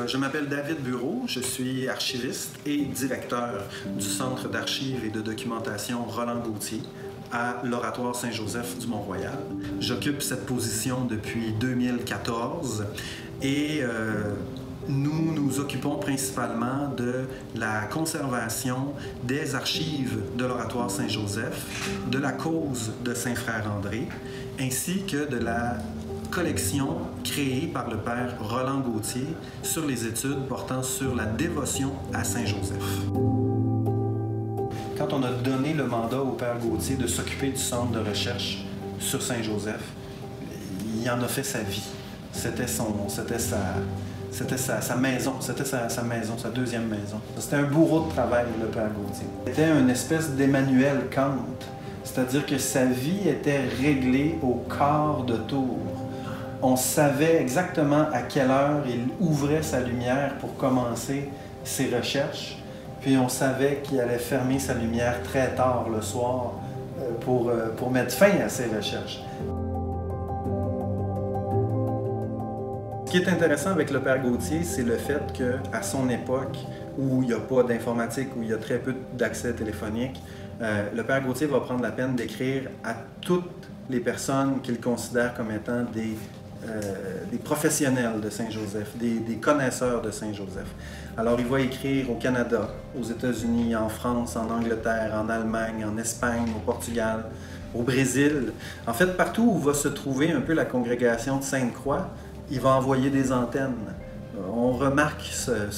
Je m'appelle David Bureau, je suis archiviste et directeur du Centre d'archives et de documentation Roland-Gauthier à l'Oratoire Saint-Joseph du Mont-Royal. J'occupe cette position depuis 2014 et nous nous occupons principalement de la conservation des archives de l'Oratoire Saint-Joseph, de la cause de Saint-Frère-André, ainsi que de la collection créée par le père Roland Gauthier sur les études portant sur la dévotion à Saint-Joseph. Quand on a donné le mandat au père Gauthier de s'occuper du centre de recherche sur Saint-Joseph, il en a fait sa vie. C'était sa maison, sa deuxième maison. C'était un bourreau de travail, le père Gauthier. C'était une espèce d'Emmanuel Kant, c'est-à-dire que sa vie était réglée au quart de tour. On savait exactement à quelle heure il ouvrait sa lumière pour commencer ses recherches, puis on savait qu'il allait fermer sa lumière très tard le soir pour mettre fin à ses recherches. Ce qui est intéressant avec le père Gauthier, c'est le fait qu'à son époque, où il n'y a pas d'informatique, où il y a très peu d'accès téléphonique, le père Gauthier va prendre la peine d'écrire à toutes les personnes qu'il considère comme étant des professionnels de Saint-Joseph, des connaisseurs de Saint-Joseph. Alors, il va écrire au Canada, aux États-Unis, en France, en Angleterre, en Allemagne, en Espagne, au Portugal, au Brésil. En fait, partout où va se trouver un peu la congrégation de Sainte-Croix, il va envoyer des antennes. On remarque ce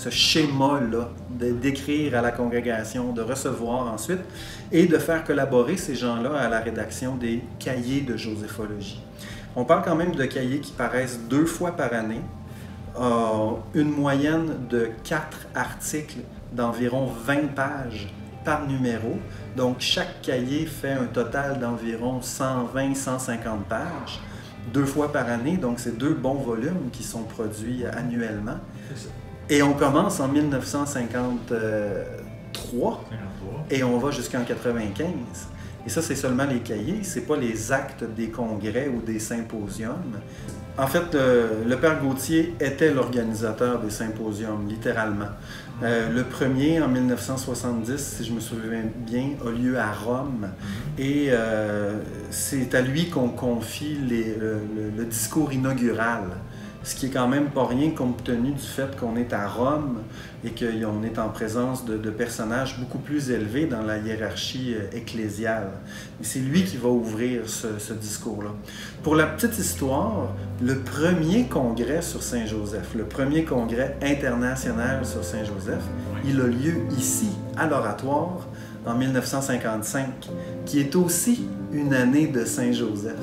schéma-là d'écrire à la congrégation, de recevoir ensuite et de faire collaborer ces gens-là à la rédaction des cahiers de joséphologie. On parle quand même de cahiers qui paraissent 2 fois par année, une moyenne de 4 articles d'environ 20 pages par numéro. Donc chaque cahier fait un total d'environ 120-150 pages, 2 fois par année. Donc c'est 2 bons volumes qui sont produits annuellement. Et on commence en 1953 et on va jusqu'en 1995. Et ça, c'est seulement les cahiers, c'est pas les actes des congrès ou des symposiums. En fait, le père Gauthier était l'organisateur des symposiums, littéralement. Le premier, en 1970, si je me souviens bien, a lieu à Rome. Et c'est à lui qu'on confie le discours inaugural. Ce qui est quand même pas rien compte tenu du fait qu'on est à Rome et qu'on est en présence de personnages beaucoup plus élevés dans la hiérarchie ecclésiale. Et c'est lui qui va ouvrir ce discours-là. Pour la petite histoire, le premier congrès sur Saint-Joseph, le premier congrès international sur Saint-Joseph, il a lieu ici, à l'Oratoire, en 1955, qui est aussi une année de Saint-Joseph.